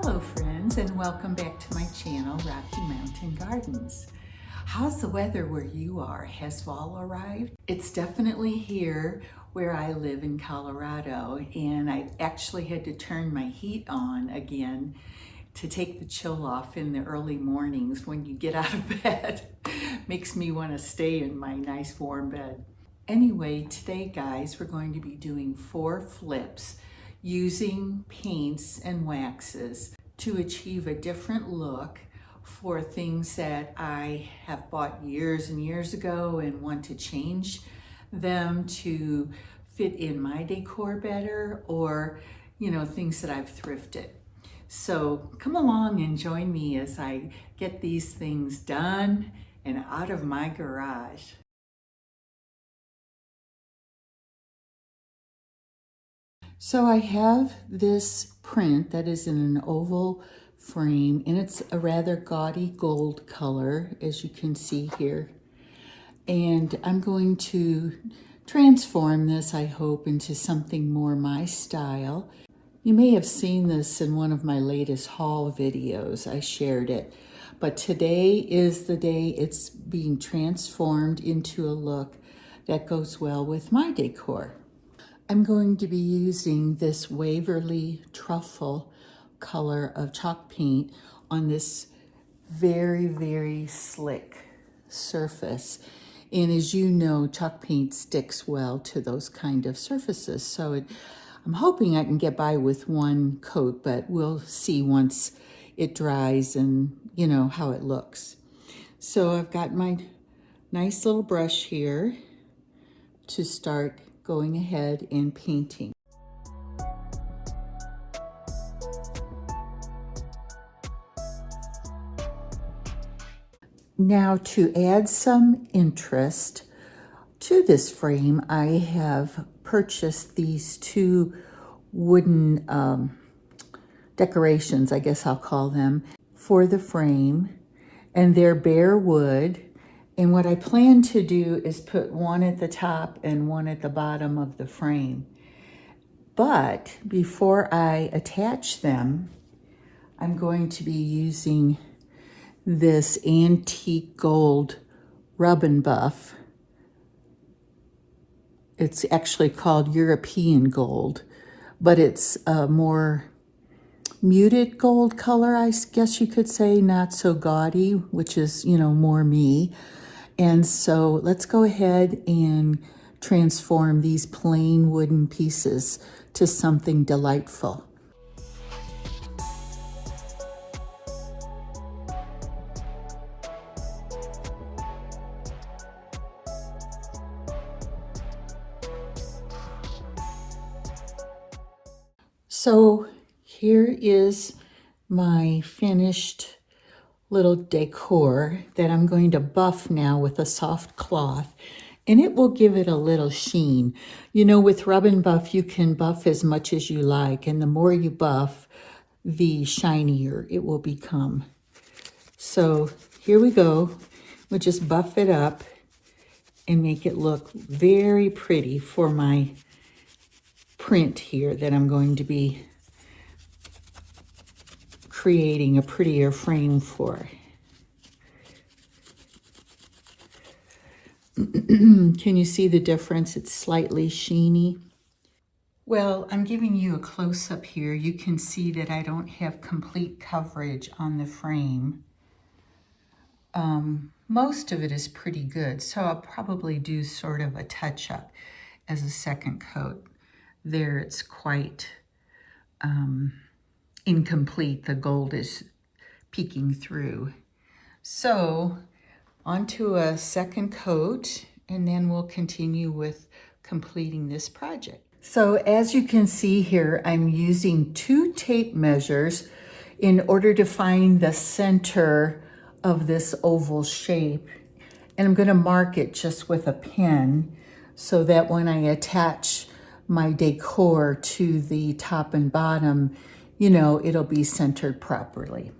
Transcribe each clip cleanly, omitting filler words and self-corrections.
Hello friends, and welcome back to my channel, Rocky Mountain Gardens. How's the weather where you are? Has fall arrived? It's definitely here where I live in Colorado, and I actually had to turn my heat on again to take the chill off in the early mornings when you get out of bed. Makes me want to stay in my nice warm bed. Anyway, today guys, we're going to be doing 4 flips using paints and waxes to achieve a different look for things that I have bought years and years ago and want to change them to fit in my decor better, or things that I've thrifted. So come along and join me as I get these things done and out of my garage. So I have this print that is in an oval frame, and it's a rather gaudy gold color, as you can see here. And I'm going to transform this, I hope, into something more my style. You may have seen this in one of my latest haul videos. I shared it. But today is the day it's being transformed into a look that goes well with my decor. I'm going to be using this Waverly Truffle color of chalk paint on this very, very slick surface. And as you know, chalk paint sticks well to those kind of surfaces. So I'm hoping I can get by with one coat, but we'll see once it dries and how it looks. So I've got my nice little brush here to start going ahead and painting. Now, to add some interest to this frame, I have purchased these 2 wooden decorations, I guess I'll call them, for the frame, and they're bare wood. And what I plan to do is put one at the top and one at the bottom of the frame. But before I attach them, I'm going to be using this antique gold rub and buff. It's actually called European gold, but it's a more muted gold color, I guess you could say, not so gaudy, which is, more me. And so let's go ahead and transform these plain wooden pieces to something delightful. So here is my finished little decor that I'm going to buff now with a soft cloth, and it will give it a little sheen. With rub and buff, you can buff as much as you like, and the more you buff, the shinier it will become. So here we go. We'll just buff it up and make it look very pretty for my print here that I'm going to be creating a prettier frame for. Can you see the difference? It's slightly sheeny. Well, I'm giving you a close-up here. You can see that I don't have complete coverage on the frame. Most of it is pretty good, so I'll probably do sort of a touch-up as a second coat. There it's quite incomplete. The gold is peeking through. So onto a second coat, and then we'll continue with completing this project. So as you can see here, I'm using 2 tape measures in order to find the center of this oval shape. And I'm going to mark it just with a pen so that when I attach my decor to the top and bottom, it'll be centered properly.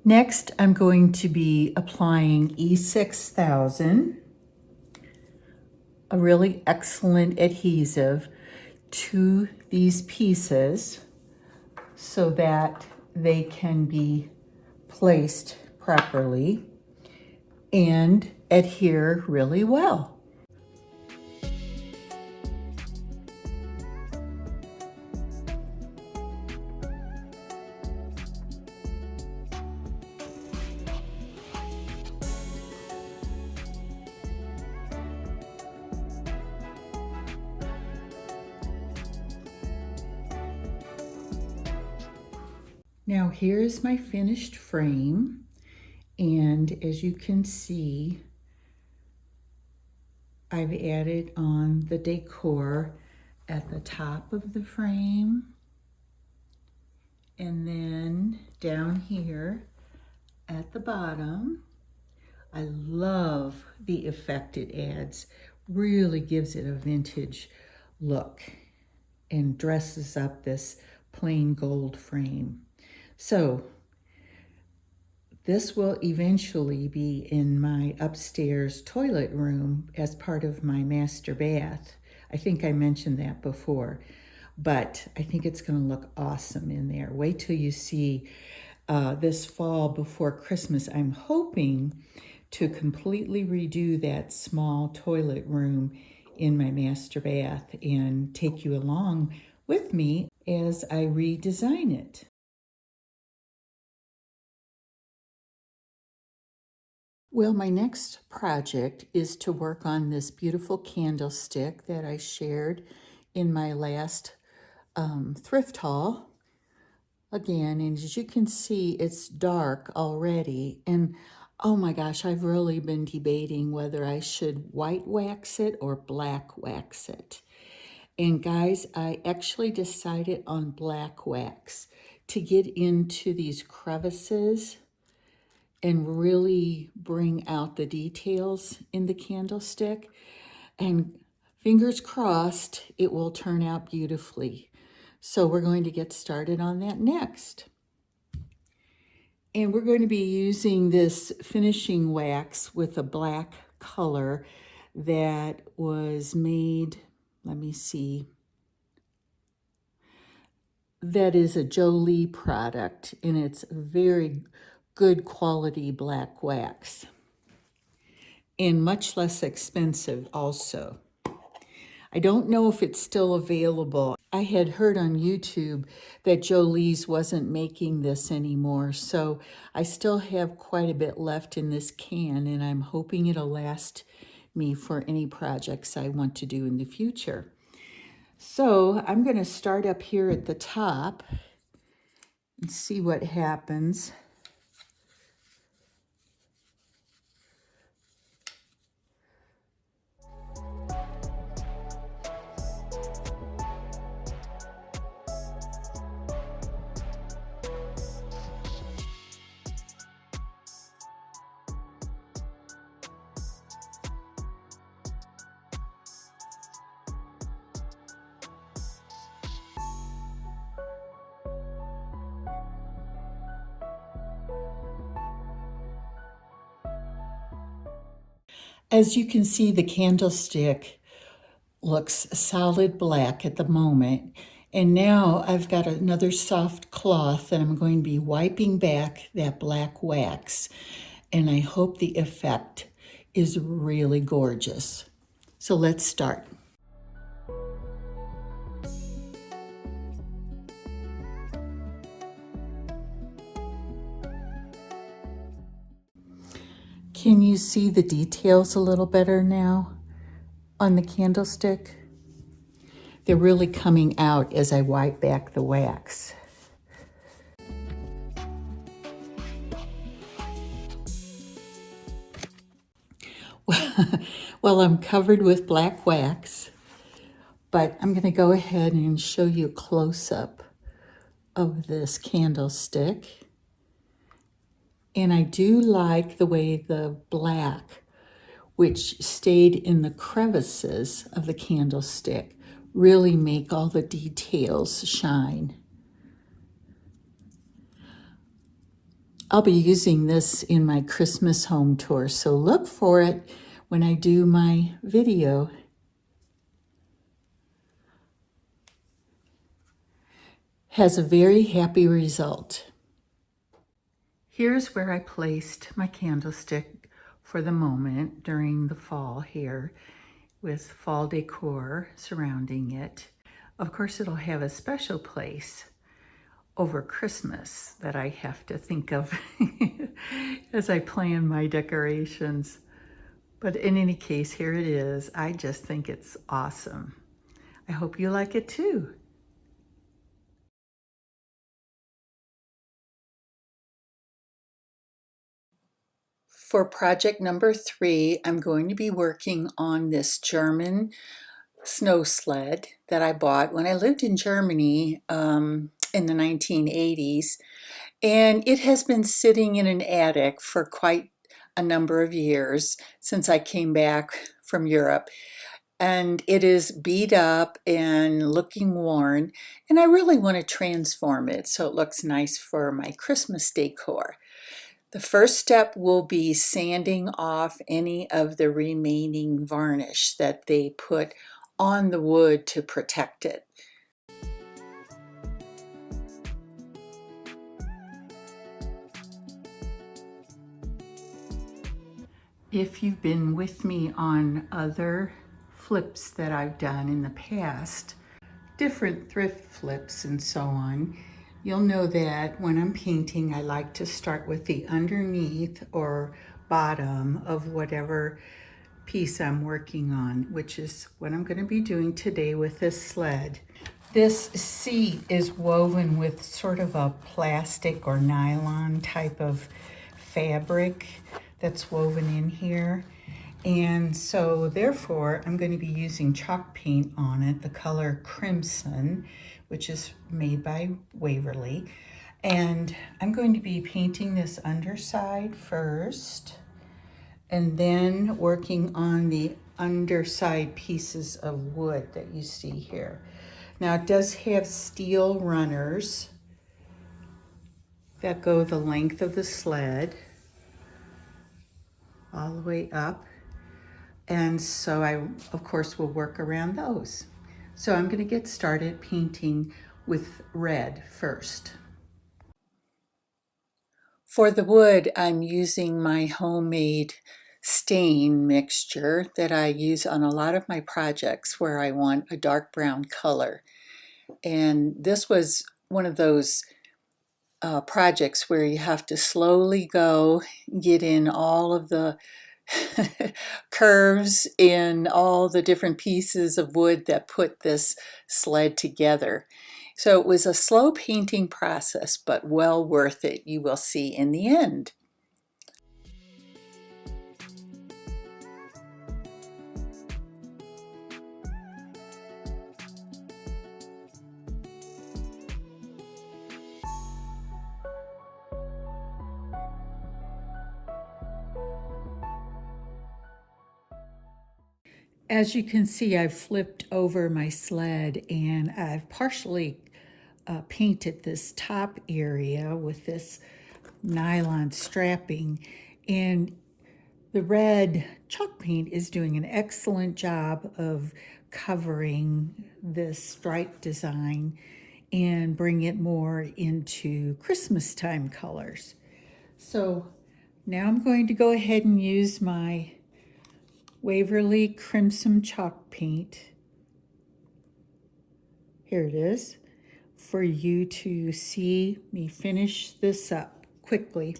Next, I'm going to be applying E6000, a really excellent adhesive, to these pieces so that they can be placed properly and adhere really well. Now here's my finished frame, and as you can see, I've added on the decor at the top of the frame and then down here at the bottom. I love the effect it adds. Really gives it a vintage look and dresses up this plain gold frame. So this will eventually be in my upstairs toilet room as part of my master bath. I think I mentioned that before, but I think it's going to look awesome in there. Wait till you see this fall before Christmas. I'm hoping to completely redo that small toilet room in my master bath and take you along with me as I redesign it. Well, my next project is to work on this beautiful candlestick that I shared in my last thrift haul. Again, and as you can see, it's dark already. And oh my gosh, I've really been debating whether I should white wax it or black wax it. And guys, I actually decided on black wax to get into these crevices and really bring out the details in the candlestick. And fingers crossed, it will turn out beautifully. So we're going to get started on that next. And we're going to be using this finishing wax with a black color that was made, let me see, that is a Jolie product, and it's very good quality black wax and much less expensive also. I don't know if it's still available. I had heard on YouTube that Jolie's wasn't making this anymore, so I still have quite a bit left in this can, and I'm hoping it'll last me for any projects I want to do in the future. So I'm going to start up here at the top and see what happens. As you can see, the candlestick looks solid black at the moment. And now I've got another soft cloth that I'm going to be wiping back that black wax. And I hope the effect is really gorgeous. So let's start. Can you see the details a little better now on the candlestick? They're really coming out as I wipe back the wax. Well, I'm covered with black wax, but I'm going to go ahead and show you a close-up of this candlestick. And I do like the way the black, which stayed in the crevices of the candlestick, really make all the details shine. I'll be using this in my Christmas home tour, so look for it when I do my video. Has a very happy result. Here's where I placed my candlestick for the moment during the fall here, with fall decor surrounding it. Of course, it'll have a special place over Christmas that I have to think of as I plan my decorations. But in any case, here it is. I just think it's awesome. I hope you like it too. For project number 3, I'm going to be working on this German snow sled that I bought when I lived in Germany in the 1980s. And it has been sitting in an attic for quite a number of years since I came back from Europe. And it is beat up and looking worn. And I really want to transform it so it looks nice for my Christmas decor. The first step will be sanding off any of the remaining varnish that they put on the wood to protect it. If you've been with me on other flips that I've done in the past, different thrift flips and so on, you'll know that when I'm painting, I like to start with the underneath or bottom of whatever piece I'm working on, which is what I'm going to be doing today with this sled. This seat is woven with sort of a plastic or nylon type of fabric that's woven in here. And so therefore I'm going to be using chalk paint on it, the color Crimson, which is made by Waverly. And I'm going to be painting this underside first, and then working on the underside pieces of wood that you see here. Now it does have steel runners that go the length of the sled all the way up. And so I, of course, will work around those. So I'm going to get started painting with red first. For the wood, I'm using my homemade stain mixture that I use on a lot of my projects where I want a dark brown color. And this was one of those projects where you have to slowly go, get in all of the curves in all the different pieces of wood that put this sled together. So it was a slow painting process, but well worth it, you will see in the end. As you can see, I've flipped over my sled and I've partially painted this top area with this nylon strapping, and the red chalk paint is doing an excellent job of covering this stripe design and bring it more into Christmas time colors. So now I'm going to go ahead and use my Waverly Crimson chalk paint. Here it is, for you to see me finish this up quickly.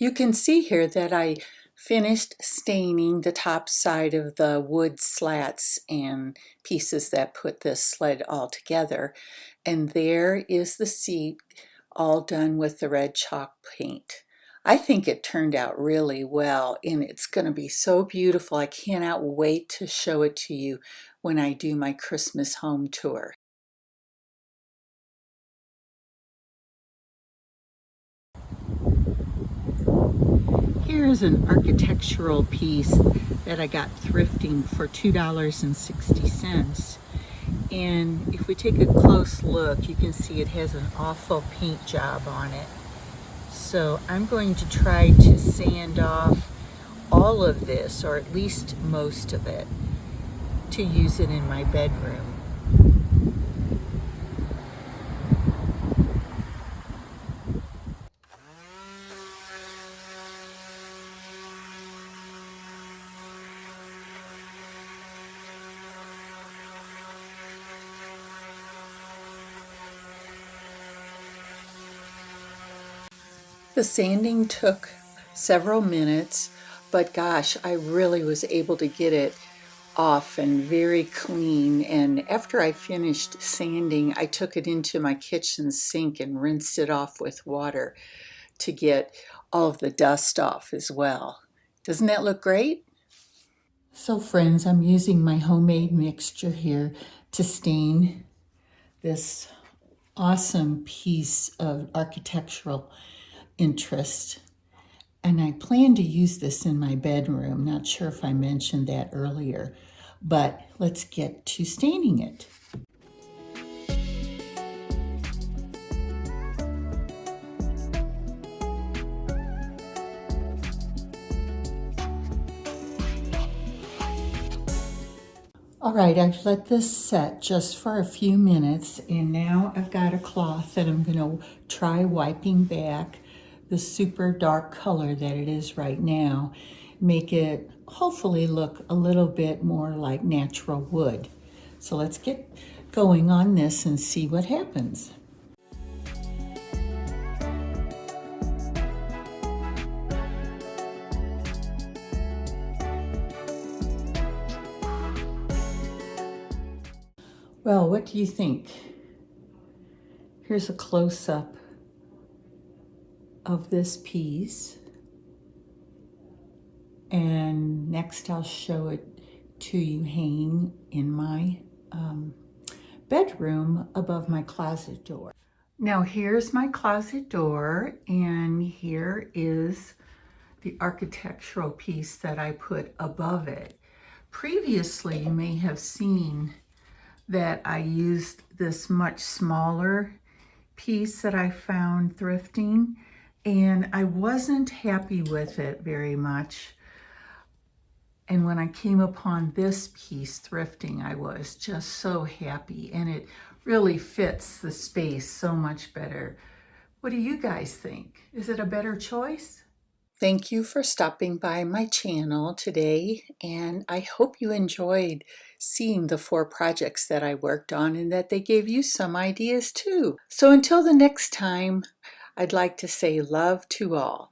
You can see here that I finished staining the top side of the wood slats and pieces that put this sled all together. And there is the seat all done with the red chalk paint. I think it turned out really well, and it's going to be so beautiful. I cannot wait to show it to you when I do my Christmas home tour. Here's an architectural piece that I got thrifting for $2.60. And if we take a close look, you can see it has an awful paint job on it. So I'm going to try to sand off all of this, or at least most of it, to use it in my bedroom. The sanding took several minutes, but gosh, I really was able to get it off and very clean. And after I finished sanding, I took it into my kitchen sink and rinsed it off with water to get all of the dust off as well. Doesn't that look great? So friends, I'm using my homemade mixture here to stain this awesome piece of architectural interest. And I plan to use this in my bedroom. Not sure if I mentioned that earlier, but let's get to staining it. All right, I've let this set just for a few minutes, and now I've got a cloth that I'm going to try wiping back the super dark color that it is right now, make it hopefully look a little bit more like natural wood. So let's get going on this and see what happens. Well, what do you think? Here's a close-up of this piece. And next I'll show it to you hanging in my bedroom above my closet door. Now here's my closet door, and here is the architectural piece that I put above it. Previously, you may have seen that I used this much smaller piece that I found thrifting, and I wasn't happy with it very much. And when I came upon this piece thrifting, I was just so happy, and it really fits the space so much better. What do you guys think? Is it a better choice? Thank you for stopping by my channel today, and I hope you enjoyed seeing the 4 projects that I worked on and that they gave you some ideas too. So until the next time, I'd like to say love to all.